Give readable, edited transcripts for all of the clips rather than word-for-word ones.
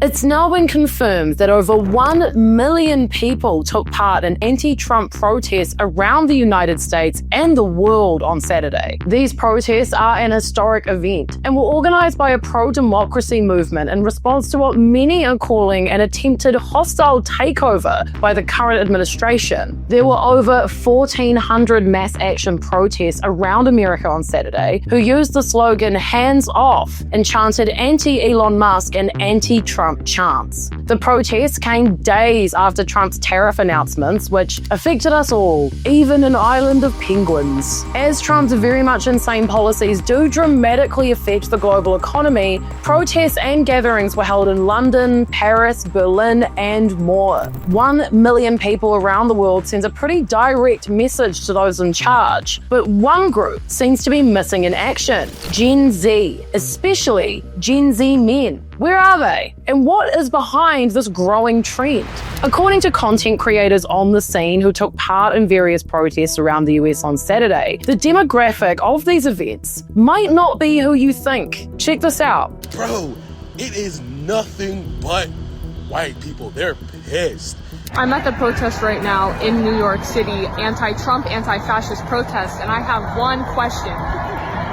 It's now been confirmed that over 1 million people took part in anti-Trump protests around the United States and the world on Saturday. These protests are an historic event and were organized by a pro-democracy movement in response to what many are calling an attempted hostile takeover by the current administration. There were over 1,400 mass action protests around America on Saturday who used the slogan "hands off" and chanted anti-Elon Musk and anti-Trump chants. The protests came days after Trump's tariff announcements, which affected us all, even an island of penguins. As Trump's very much insane policies do dramatically affect the global economy, protests and gatherings were held in London, Paris, Berlin, and more. 1 million people around the world sends a pretty direct message to those in charge. But one group seems to be missing in action: Gen Z, especially Gen Z men. Where are they? And what is behind this growing trend? According to content creators on the scene who took part in various protests around the US on Saturday, the demographic of these events might not be who you think. Check this out. Bro, it is nothing but white people. They're pissed. I'm at the protest right now in New York City, anti-Trump, anti-fascist protest, and I have one question.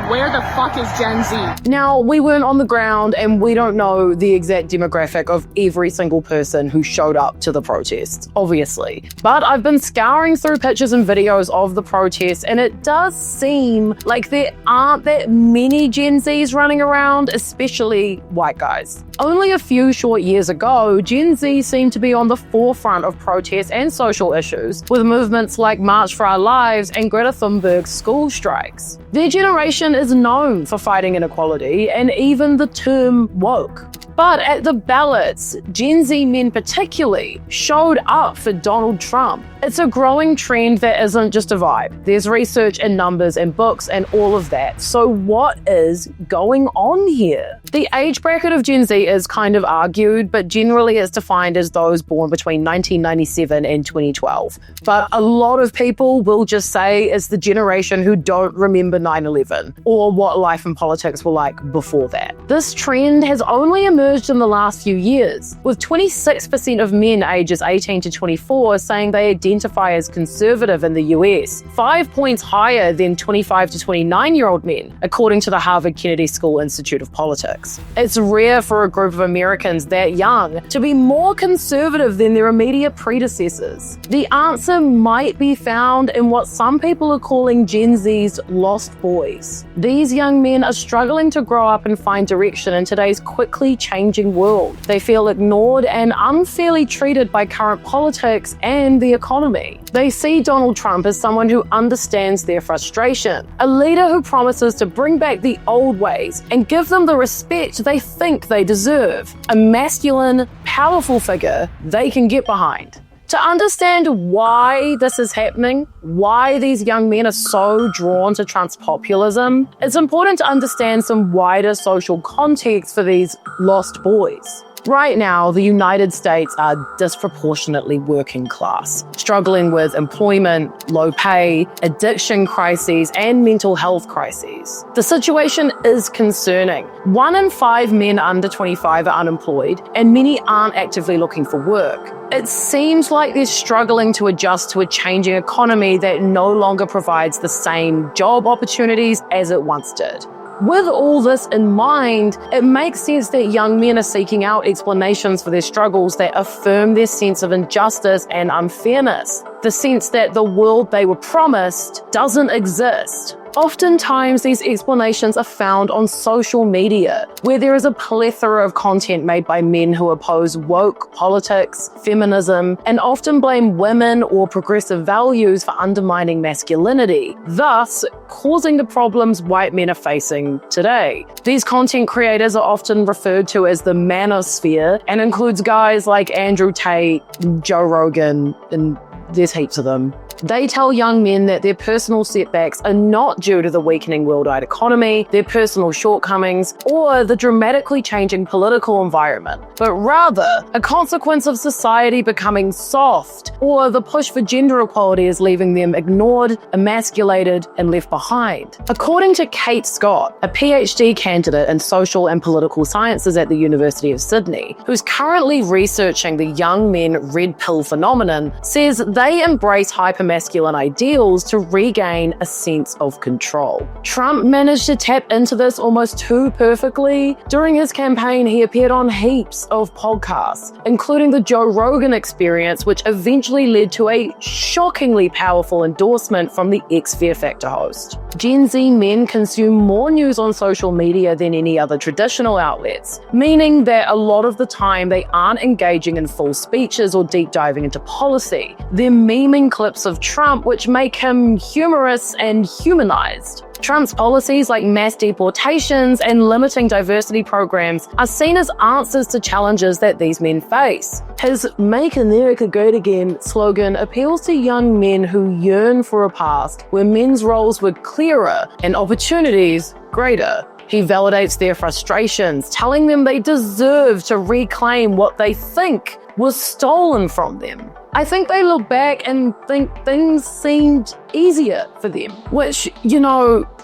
Where the fuck is Gen Z? Now, we weren't on the ground and we don't know the exact demographic of every single person who showed up to the protests, obviously. But I've been scouring through pictures and videos of the protests, and it does seem like there aren't that many Gen Zs running around, especially white guys. Only a few short years ago, Gen Z seemed to be on the forefront of protests and social issues, with movements like March for Our Lives and Greta Thunberg's school strikes. Their generation is known for fighting inequality and even the term woke. But at the ballots, Gen Z men particularly showed up for Donald Trump. It's a growing trend that isn't just a vibe. There's research and numbers and books and all of that. So what is going on here? The age bracket of Gen Z is kind of argued, but generally it's defined as those born between 1997 and 2012. But a lot of people will just say it's the generation who don't remember 9/11 or what life and politics were like before that. This trend has only emerged in the last few years, with 26% of men ages 18 to 24 saying they identify as conservative in the US, 5 points higher than 25 to 29-year-old men, according to the Harvard Kennedy School Institute of Politics. It's rare for a group of Americans that young to be more conservative than their immediate predecessors. The answer might be found in what some people are calling Gen Z's lost boys. These young men are struggling to grow up and find direction in today's quickly changing world. They feel ignored and unfairly treated by current politics and the economy. They see Donald Trump as someone who understands their frustration, a leader who promises to bring back the old ways and give them the respect they think they deserve, a masculine, powerful figure they can get behind. To understand why this is happening, why these young men are so drawn to Trump's populism, it's important to understand some wider social context for these lost boys. Right now, the United States are disproportionately working class, struggling with employment, low pay, addiction crises, and mental health crises. The situation is concerning. 1 in 5 men under 25 are unemployed, and many aren't actively looking for work. It seems like they're struggling to adjust to a changing economy that no longer provides the same job opportunities as it once did. With all this in mind, it makes sense that young men are seeking out explanations for their struggles that affirm their sense of injustice and unfairness, the sense that the world they were promised doesn't exist. Oftentimes, these explanations are found on social media, where there is a plethora of content made by men who oppose woke politics, feminism, and often blame women or progressive values for undermining masculinity, thus causing the problems white men are facing today. These content creators are often referred to as the Manosphere and includes guys like Andrew Tate, Joe Rogan, and there's heaps of them. They tell young men that their personal setbacks are not due to the weakening worldwide economy, their personal shortcomings, or the dramatically changing political environment, but rather a consequence of society becoming soft, or the push for gender equality is leaving them ignored, emasculated, and left behind. According to Kate Scott, a PhD candidate in social and political sciences at the University of Sydney, who's currently researching the young men red pill phenomenon, says they embrace hypermasculine ideals to regain a sense of control. Trump managed to tap into this almost too perfectly. During his campaign, he appeared on heaps of podcasts, including the Joe Rogan Experience, which eventually led to a shockingly powerful endorsement from the ex-Fear Factor host. Gen Z men consume more news on social media than any other traditional outlets, meaning that a lot of the time they aren't engaging in full speeches or deep diving into policy. They're memeing clips of Trump, which make him humorous and humanized. Trump's policies like mass deportations and limiting diversity programs are seen as answers to challenges that these men face. His "Make America Great Again" slogan appeals to young men who yearn for a past where men's roles were clearer and opportunities greater. He validates their frustrations, telling them they deserve to reclaim what they think was stolen from them. I think they look back and think things seemed easier for them, which,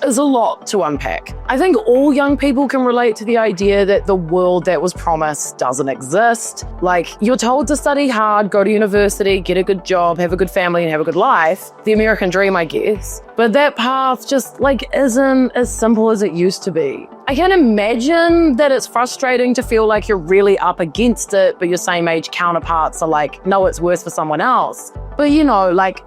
is a lot to unpack. I think all young people can relate to the idea that the world that was promised doesn't exist. Like, you're told to study hard, go to university, get a good job, have a good family, and have a good life. The American dream, I guess. But that path just, isn't as simple as it used to be. I can imagine that it's frustrating to feel like you're really up against it, but your same age counterparts are like, no, it's worse for someone else. But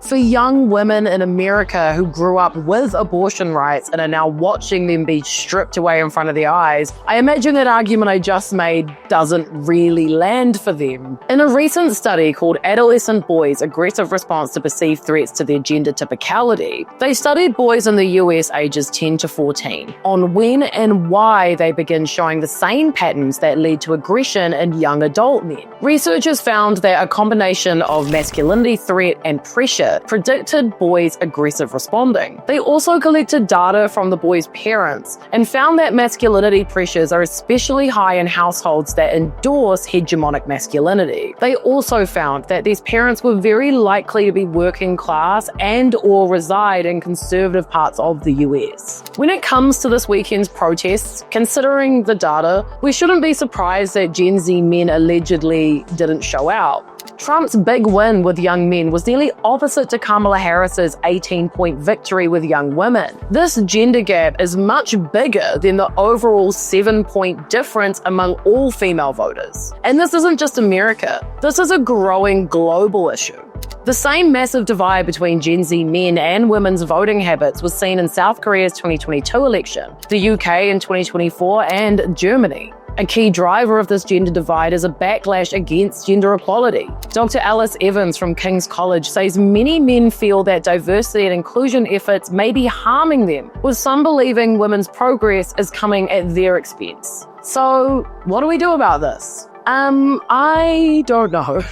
for young women in America who grew up with abortion rights and are now watching them be stripped away in front of their eyes, I imagine that argument I just made doesn't really land for them. In a recent study called Adolescent Boys: Aggressive Response to Perceived Threats to Their Gender Typicality, they studied boys in the US ages 10 to 14 on when and why they begin showing the same patterns that lead to aggression in young adult men. Researchers found that a combination of masculinity, threat, and pressure predicted boys' aggressive responding. They also collected data from the boys' parents and found that masculinity pressures are especially high in households that endorse hegemonic masculinity. They also found that these parents were very likely to be working class and or reside in conservative parts of the US. When it comes to this weekend's protests, considering the data, we shouldn't be surprised that Gen Z men allegedly didn't show out. Trump's big win with young men was nearly opposite to Kamala Harris's 18-point victory with young women. This gender gap is much bigger than the overall 7-point difference among all female voters. And this isn't just America. This is a growing global issue. The same massive divide between Gen Z men and women's voting habits was seen in South Korea's 2022 election, the UK in 2024, and Germany. A key driver of this gender divide is a backlash against gender equality. Dr. Alice Evans from King's College says many men feel that diversity and inclusion efforts may be harming them, with some believing women's progress is coming at their expense. So, what do we do about this? I don't know.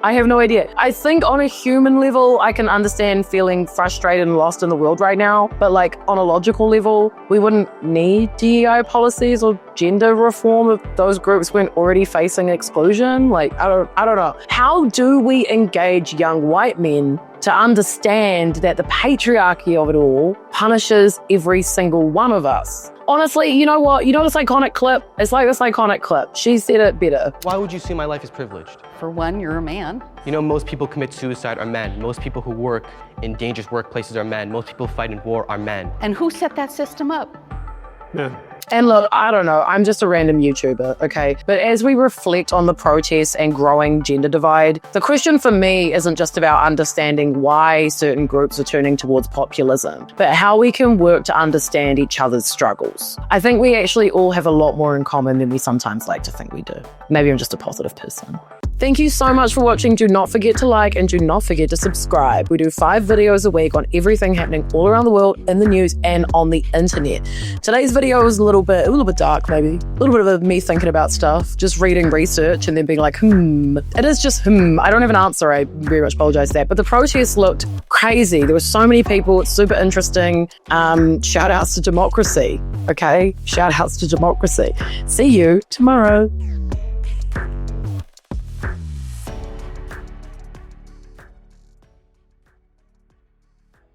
I have no idea. I think on a human level, I can understand feeling frustrated and lost in the world right now. But on a logical level, we wouldn't need DEI policies or gender reform if those groups weren't already facing exclusion. I don't know. How do we engage young white men to understand that the patriarchy of it all punishes every single one of us? Honestly, you know what? You know this iconic clip? It's like this iconic clip. She said it better. Why would you see my life as privileged? For one, you're a man. Most people commit suicide are men. Most people who work in dangerous workplaces are men. Most people who fight in war are men. And who set that system up? Yeah. And look, I don't know, I'm just a random YouTuber, okay? But as we reflect on the protests and growing gender divide, the question for me isn't just about understanding why certain groups are turning towards populism, but how we can work to understand each other's struggles. I think we actually all have a lot more in common than we sometimes like to think we do. Maybe I'm just a positive person. Thank you so much for watching. Do not forget to like and do not forget to subscribe. We do 5 videos a week on everything happening all around the world, in the news and on the internet. Today's video was a little bit dark, maybe. A little bit of me thinking about stuff, just reading research and then being like, It is just I don't have an answer. I very much apologize for that. But the protest looked crazy. There were so many people. It's super interesting. Shout outs to democracy. Okay? Shout outs to democracy. See you tomorrow.